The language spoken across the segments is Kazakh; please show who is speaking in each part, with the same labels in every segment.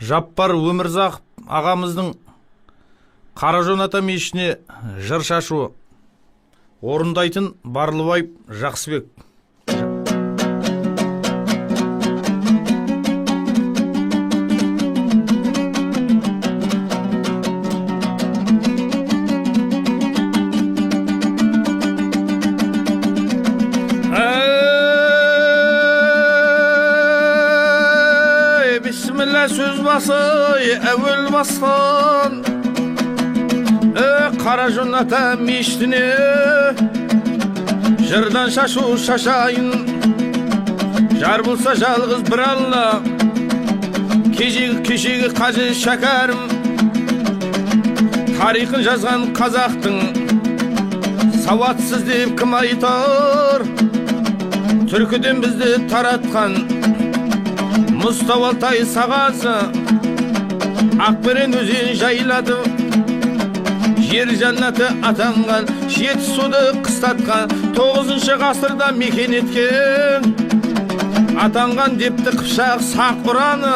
Speaker 1: Жаппар Өмірзақов ағамыздың Қаражон ата мешітіне жыр шашу орындайтын Барлыбай Жақсыбек.
Speaker 2: Bismillah söz bası evvel bastan Қаражон ата мешітіне жырдан шашу шашайын. Жар болса жалғыз бір алла, кешегі қажы шәкәрім. Тарихын жазған қазақтың сауатсыз деп кім айтар? Түркіден бізді таратқан Мұстава Алтай сағасы Ақберен өзен жайлады. Жер жаннаты атанған, Жетісуды қыстатқан, 9 ғасырда мекен еткен. Атанған депті Қыпшақ сақ ұраны,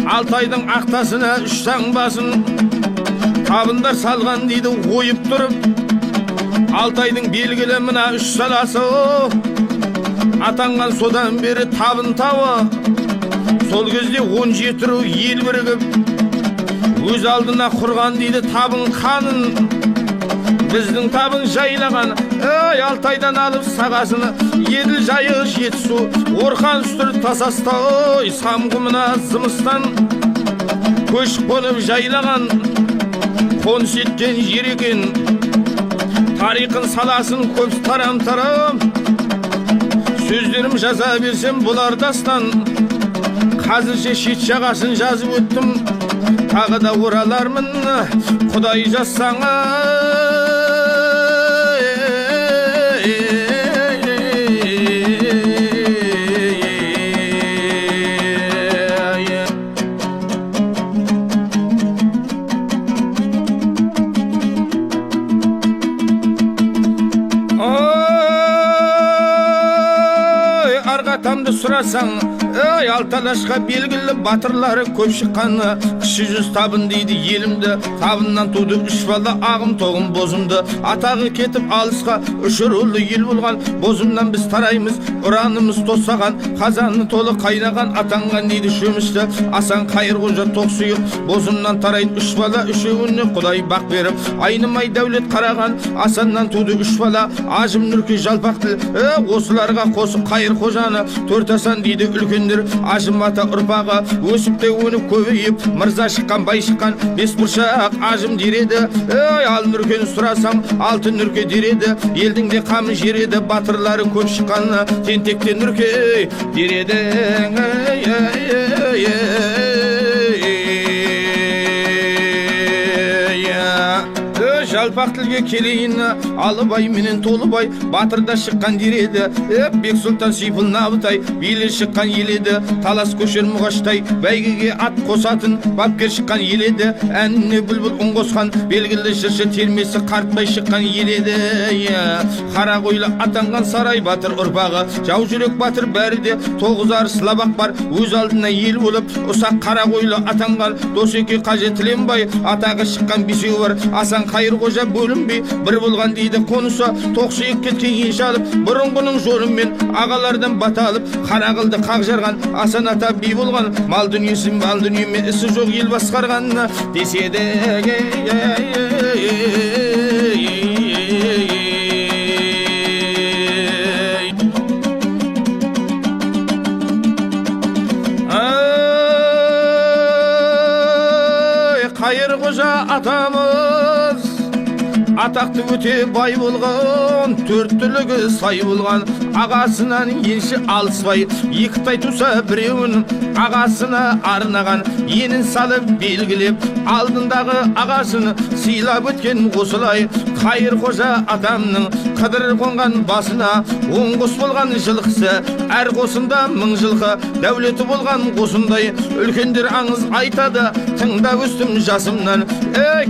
Speaker 2: Алтайдың ақтасына 3 таңбасын табындар салған дейді ойып тұрып. Алтайдың белгілі мына 3 саласы атанған, содан бері табын тауы. Сол кезде 17 ру ел бірігіп өз алдына құрған дейді табын қанын. Біздің табын жайлаған, Алтайдан алып сағасыны, Еділ жайы Жетісу, Орхан үстір Тасастай, Самғұмына Зымыстан көшіп қонып жайлаған, қоныс еткен жер екен. Тарихын саласын көп тарам-тарам, сөздерім жаза берсем бұлар дастан. Қазірше шет жағасын жазып өттім, тағы да оралармын, Құдай жазсаңа. Арғатамды сұрасаң, Алталашқа белгілі батырлары көп шыққаны. Кіші жүз табын дейді елімді, табыннан туды 3 бала ағым тоғым бозымды. Атағы кетіп алысқа 3 рулы ел болған, бозымнан біз тараймыз, ұранымыз тосаған, қазаны толы қайнаған, атанған дейді шөмішті. Асан Қайырғожа Тоқсұйық, бозымнан тарайды 3 бала, 3-еуіне Құдай бақ беріп. Айнымай дәулет қараған, Асаннан туды 3 бала, Ажым Нүрке Жалпақтыл, осыларға қосып Қайырқожаны 4 асан дейді үлкендер. Ажым ата ұрпағы өсіпте өніп көбейіп, мырза шыққан, бай шыққан, 5 бұршақ ажым дереді. Ал Нүркені сұрасам, 6 Нүрке дереді. Елдің де қамы жереді, батырлары көп шыққан, тентекте Нүрке дереді. Жалпақ тілге келейін, Алыбай менен Толыбай батырда шыққан дереді. Бек Сұлтан Сейфул Набытай билі шыққан еледі. Талас көшер Мұғаштай бәйгеге ат қосатын бапкер шыққан еледі. Әніне бүлбүл ұн қосқан белгілі жыршы термесі Қартбай шыққан еледі. Қарағойлы атанған Сарай батыр ұрпағы, жау жүрек батыр бәрі де 9 арыс лабақ бар, өз алдына ел болып. Ұсақ Қарағойлы атанған Досеке Қажы Тіленбай, атағы шыққан 5-еу бар. Асан Қайырғожа бөлінбей бір болған дейді қонысы. Тоқсүйек кеткен енші алып, бұрынғының жолымен ағалардан бата алып, қара қылды қақ жарған, Асан ата би болған, мал дүниесі мал дүниемен ісі жоқ ел басқарған деседі. Қайырғожа атамыз атақты өте бай болған, 4 түлігі сай болған. Ағасынан енші алыспай, 2 тай туса біреуін ағасына арнаған. Енін салып белгілеп, алдындағы ағасыны сыйлап өткен осылай. Қайырқожа атамның қыдыр қонған басына 10 қос болған жылқысы, әр қосында 1000 жылқы. Дәулеті болған қосындай үлкендер аңыз айтады, тыңда өстім жасымнан.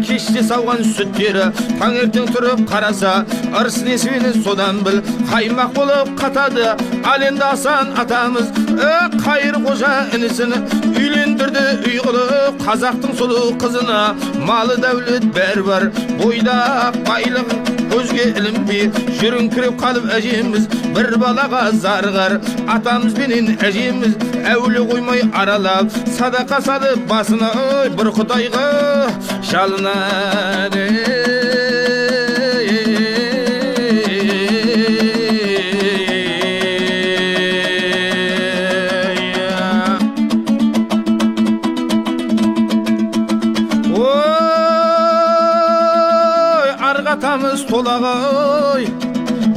Speaker 2: Кеште сауған сүттері таңертең тұрып қараса, ырыс несібені содан біл, қаймақ болып қатады. Ал енді Асан атамыз Қайырқожа інісін үйлендірді үй қазақтың сұлу қызына малы дәулет бәрі бар, бойда байлық көзге ілінбей жүріңкіреп қалып әжеміз бір балаға зарғар. Атамыз бенен әжеміз әуле қоймай аралап садақа салып басына бір құдайға жалынады. Атамыз толағай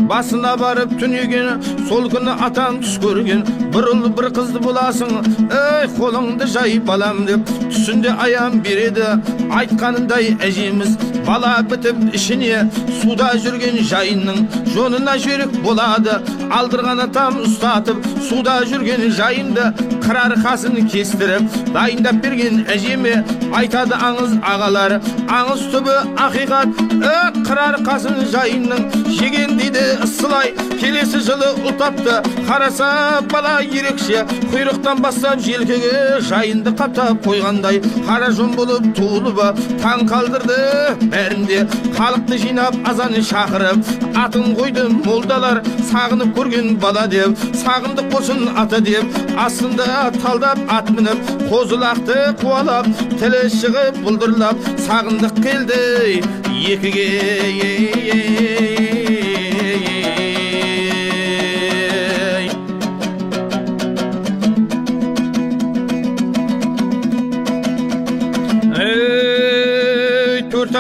Speaker 2: басына барып түнеген, сол күні атам түс көрген. Бір ұл бір қызды боласың, ей қолыңды жай балам деп түсінде аян береді. Айтқанындай әжеміз бала бітіп ішіне суда жүрген жайынның жонына жүйрік болады. Алдырған атам ұстатып суда жүрген жайынды қырар қасын кестіріп дайындап берген әжеме айтады аңыз ағалар. Аңыз түбі ақиқат, қырар қасын жайынның жеген дейді ысылай. Келесі жылы ұл тапты, қараса бала ерекше, құйрықтан бастап желкеге жайынды қаптап қойғандай. Қара жон болып туылып таң қалдырды бәрінде. Халықты жинап азаны шақырып атын қойды молдалар, сағынып көрген бала деп, сағындық болсын ата деп. Астында талдап ат мініп қозылақты қуалап, тілі шығып бұлдырлап сағындық келді екіге.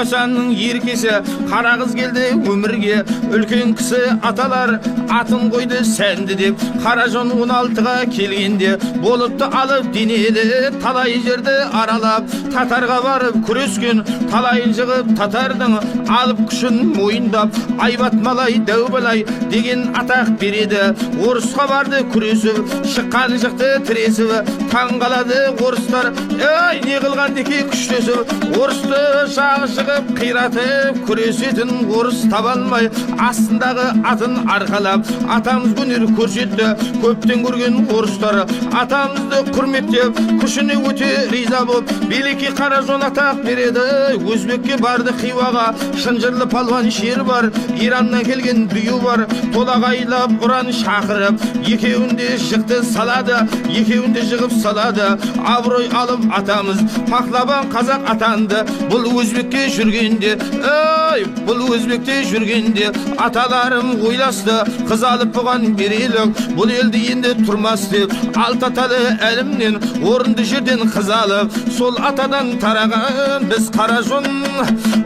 Speaker 2: Асанның еркесі қара қыз келді өмірге, үлкен кісі аталар атын қойды сәнді деп. Қара жон 16-ға келгенде болыпты алып денелі, талай жерді аралап татарға барып күрескен. Талайын жығып татардың алып күшін мойындап, айбат малай дәубалай деген атақ береді. Орысқа барды күресіп, шыққан жықты тіресіп, таң қалады орыстар, ей не қылған деке күштесіп. Орысты жағы шығып қиратып күресетін орыс табалмай, астындағы атын арқалап атамыз өнер көрсетті. Көптен көрген орыстар атамызды құрметтеп, күшіне өте риза болып белеке қара жон атақ береді. Өзбекке барды Хиваға, шынжырлы палуан шер бар, Ираннан келген бүйі бар. Толағайлап ұран шақырып екеуінде жықты салады, екеуінде жығып салады. Абырой алып атамыз пахлаван қазақ атанды. Бұл өзбекке жүргенде, ей бұл өзбекте жүргенде аталарым ойласты, қыз алып бұған берелік, бұл елді енді тұрмас деп. Алты аталы әлімнен орынды жерден қыз алып, сол атадан тараған біз қара жон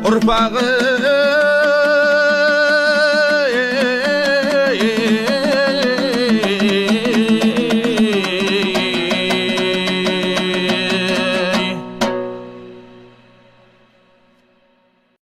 Speaker 2: ұрпағы.